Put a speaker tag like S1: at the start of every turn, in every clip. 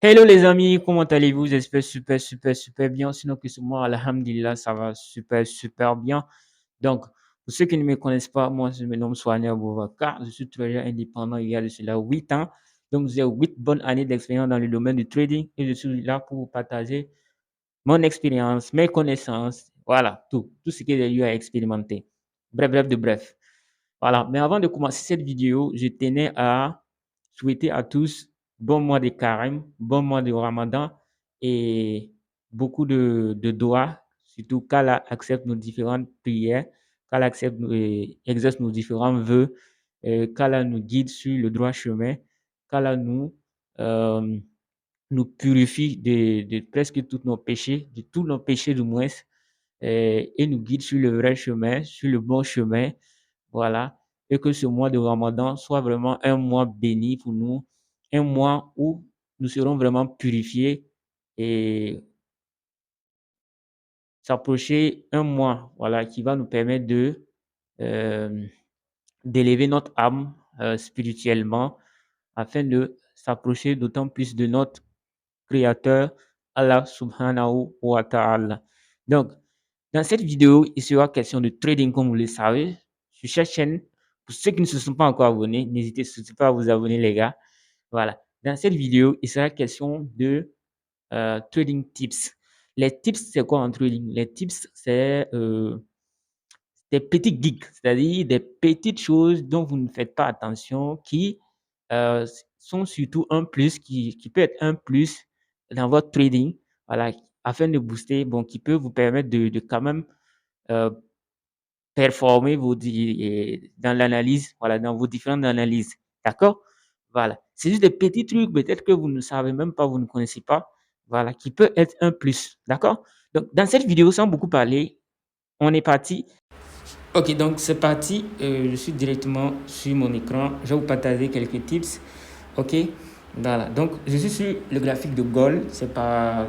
S1: Hello les amis, comment allez-vous? J'espère super bien. Sinon que c'est moi, alhamdulillah, ça va super bien. Donc, pour ceux qui ne me connaissent pas, moi je me nomme Soania Boubacar. Je suis travailleur indépendant il y a de cela 8 ans. Donc, j'ai 8 bonnes années d'expérience dans le domaine du trading et je suis là pour vous partager mon expérience, mes connaissances, voilà, tout ce que j'ai eu à expérimenter. Bref. Voilà, mais avant de commencer cette vidéo, je tenais à souhaiter à tous bon mois de carême, bon mois de Ramadan et beaucoup de doigts, surtout qu'Allah accepte nos différentes prières, qu'Allah accepte, exerce nos différents vœux, qu'Allah nous guide sur le droit chemin, qu'Allah euh, nous purifie de presque tous nos péchés, de tous nos péchés du moins, et nous guide sur le vrai chemin, sur le bon chemin. Voilà. Et que ce mois de Ramadan soit vraiment un mois béni pour nous, un mois où nous serons vraiment purifiés et s'approcher un mois, voilà, qui va nous permettre euh, d'élever notre âme spirituellement afin de s'approcher d'autant plus de notre Créateur, Allah subhanahu wa ta'ala. Donc, dans cette vidéo, il sera question de trading, comme vous le savez, sur cette chaîne. Pour ceux qui ne se sont pas encore abonnés, n'hésitez surtout pas à vous abonner, les gars. Voilà. Dans cette vidéo, il sera question de trading tips. Les tips, c'est quoi en trading? Les tips, c'est des petits geeks, c'est-à-dire des petites choses dont vous ne faites pas attention, qui euh, sont surtout un plus, qui peut être un plus dans votre trading, voilà, afin de booster, bon, qui peut vous permettre de quand même euh, performer dans l'analyse, voilà, dans vos différentes analyses. D'accord? Voilà. C'est juste des petits trucs, peut-être que vous ne savez même pas, vous ne connaissez pas, voilà, qui peut être un plus. D'accord? Donc, dans cette vidéo, sans beaucoup parler, on est parti. Ok, donc c'est parti. Je suis directement sur mon écran. Je vais vous partager quelques tips. Ok, voilà. Donc, je suis sur le graphique de Gold. C'est la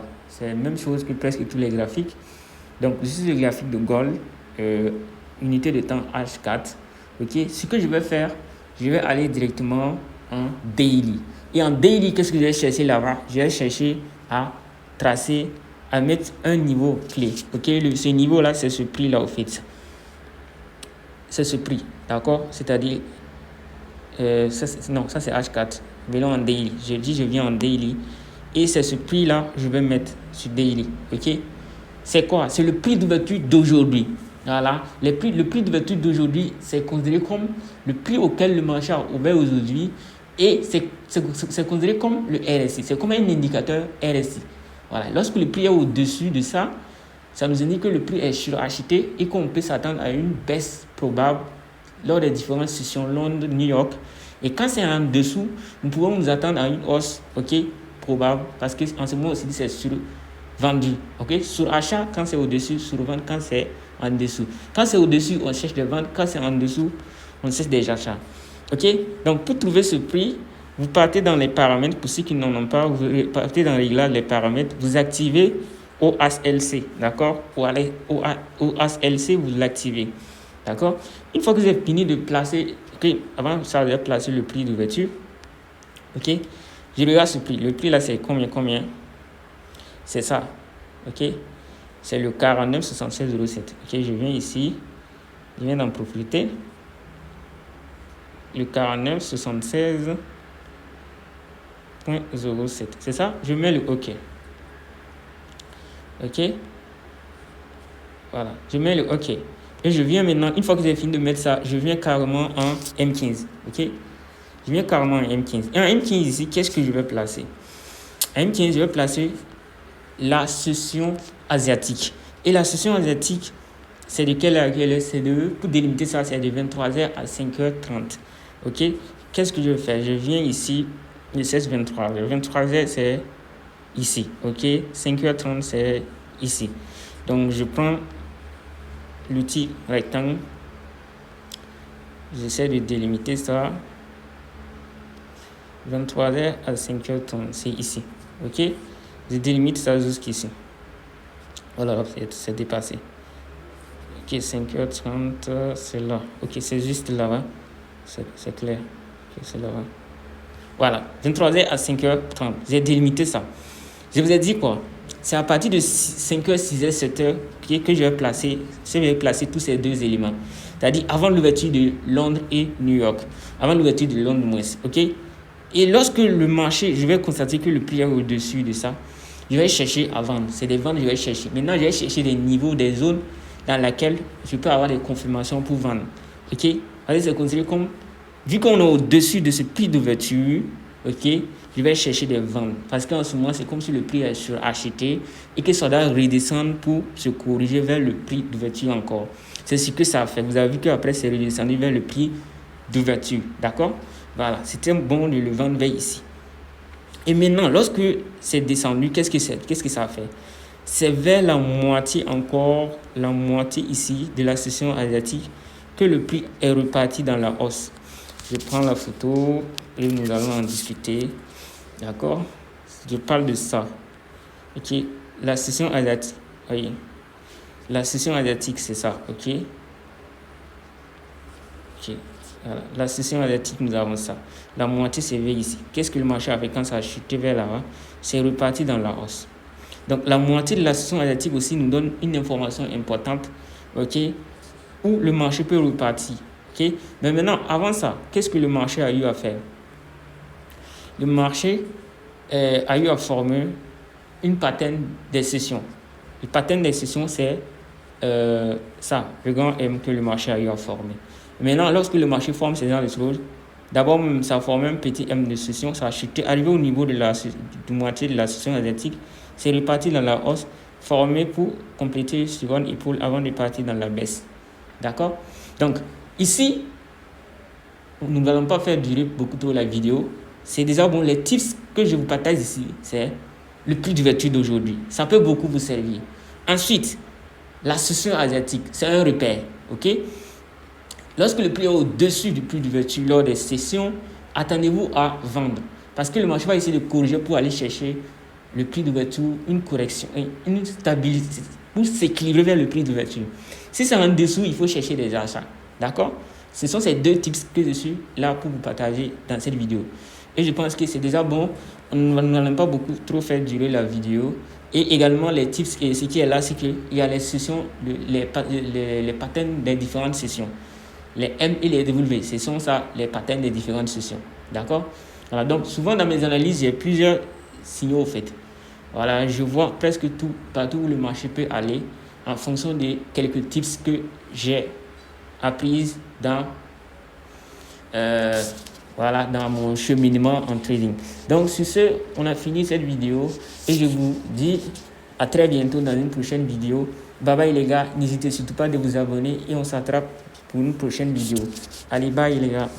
S1: même chose que presque tous les graphiques. Donc, je suis sur le graphique de Gold, unité de temps H4. Ok, ce que je vais faire, je vais aller directement en daily. Et en daily, qu'est-ce que je vais chercher là-bas? Je vais chercher à tracer, à mettre un niveau clé. Ok, ce niveau-là, c'est ce prix-là au fait. C'est ce prix, d'accord? C'est-à-dire, non, ça c'est H4. Venons en daily. Je dis, je viens en daily. Et c'est ce prix-là, je vais mettre sur daily, ok? C'est quoi? C'est le prix d'ouverture d'aujourd'hui. Voilà. Le prix d'ouverture d'aujourd'hui, c'est considéré comme le prix auquel le marché a ouvert aujourd'hui. Et c'est considéré comme le RSI. C'est comme un indicateur RSI. Voilà. Lorsque le prix est au-dessus de ça, ça nous indique que le prix est suracheté et qu'on peut s'attendre à une baisse probable lors des différentes sessions Londres, New York. Et quand c'est en dessous, nous pouvons nous attendre à une hausse, ok, probable, parce qu'en ce moment aussi, c'est survendu, ok. Sur achat quand c'est au-dessus, sur vente quand c'est en dessous. Quand c'est au-dessus, on cherche des ventes, quand c'est en dessous, on cherche des achats, ok. Donc, pour trouver ce prix, vous partez dans les paramètres, pour ceux qui n'en ont pas, vous partez dans les paramètres, vous activez OHLC, d'accord? OHLC, vous l'activez, d'accord? Une fois que vous avez fini de placer, ok, avant ça, vous avez placé le prix d'ouverture, ok? Je regarde ce prix. Le prix là, c'est combien? C'est ça, ok? C'est le 49,76,07. Ok, je viens ici, je viens dans propriété. Le 49,76,07. C'est ça? Je mets le OK. Ok? Voilà, je mets le OK. Et je viens maintenant, une fois que j'ai fini de mettre ça, je viens carrément en M15. Ok? Je viens carrément en M15. Et en M15 ici, qu'est-ce que je vais placer? En M15, je vais placer la session asiatique. Et la session asiatique, c'est de quelle heure? C'est de, pour délimiter ça, c'est de 23h à 5h30. Ok? Qu'est-ce que je vais faire? Je viens ici, le 16-23h. 23h, c'est ici. Ok? 5h30, c'est ici. Donc, je prends l'outil rectangle. J'essaie de délimiter ça. 23h à 5h30, c'est ici. Ok? Je délimite ça jusqu'ici. Voilà, c'est dépassé. Ok, 5h30, c'est là. Ok, c'est juste là-bas. C'est clair. Ok, c'est là-bas. Voilà, 23h à 5h30. J'ai délimité ça. Je vous ai dit quoi? C'est à partir de 5h, 6h, 7h que je vais placer tous ces deux éléments. C'est-à-dire avant l'ouverture de Londres et New York. Avant l'ouverture de Londres, moins. OK? Et lorsque le marché, je vais constater que le prix est au-dessus de ça, je vais chercher à vendre. C'est des ventes, je vais chercher. Maintenant, je vais chercher des niveaux, des zones dans lesquelles je peux avoir des confirmations pour vendre. OK? Alors, c'est considéré comme, vu qu'on est au-dessus de ce prix d'ouverture, OK, je vais chercher des ventes. Parce qu'en ce moment, c'est comme si le prix est suracheté et que ça doit redescendre pour se corriger vers le prix d'ouverture encore. C'est ce que ça fait. Vous avez vu qu'après, c'est redescendu vers le prix d'ouverture. D'accord? Voilà, c'était bon de le vendre vers ici. Et maintenant, lorsque c'est descendu, qu'est-ce que ça a fait? C'est vers la moitié encore, la moitié ici de la session asiatique que le prix est reparti dans la hausse. Je prends la photo et nous allons en discuter. D'accord? Je parle de ça. Ok? La session asiatique. Oui. La session asiatique, c'est ça. Ok? Ok. Voilà. La session asiatique, nous avons ça. La moitié, c'est vers ici. Qu'est-ce que le marché a fait quand ça a chuté vers là-bas? C'est reparti dans la hausse. Donc, la moitié de la session asiatique aussi nous donne une information importante. Ok? Où le marché peut repartir. Ok? Mais maintenant, avant ça, qu'est-ce que le marché a eu à faire? Le marché a eu à former une pattern des sessions. Le pattern des sessions, c'est ça, le grand M que le marché a eu à former. Maintenant, lorsque le marché forme ces genre de choses, d'abord, ça a formé un petit M de session, ça a chuté, arrivé au niveau de moitié de la session asiatique, c'est reparti dans la hausse, formé pour compléter une seconde épaule avant de partir dans la baisse. D'accord? Donc, ici, nous n'allons pas faire durer beaucoup trop la vidéo. C'est déjà bon. Les tips que je vous partage ici, c'est le prix d'ouverture d'aujourd'hui. Ça peut beaucoup vous servir. Ensuite, la session asiatique, c'est un repère. OK? Lorsque le prix est au-dessus du prix d'ouverture lors des sessions, attendez-vous à vendre. Parce que le marché va essayer de corriger pour aller chercher le prix d'ouverture, une correction, une stabilité, pour s'équilibrer vers le prix d'ouverture. Si c'est en dessous, il faut chercher des achats. D'accord? Ce sont ces deux tips que je suis là pour vous partager dans cette vidéo. Et je pense que c'est déjà bon. Nous n'allons pas beaucoup trop faire durer la vidéo. Et également, les tips, et ce qui est là, c'est qu'il y a les sessions, les patterns des différentes sessions. Les M et les W, ce sont ça, les patterns des différentes sessions. D'accord? Voilà, donc souvent dans mes analyses, j'ai plusieurs signaux au fait. Voilà, je vois presque tout, partout où le marché peut aller en fonction de quelques tips que j'ai appris dans dans mon cheminement en trading. Donc sur ce, on a fini cette vidéo et je vous dis à très bientôt dans une prochaine vidéo. Bye bye les gars, n'hésitez surtout pas de vous abonner et on s'attrape pour une prochaine vidéo. Allez, bye les gars.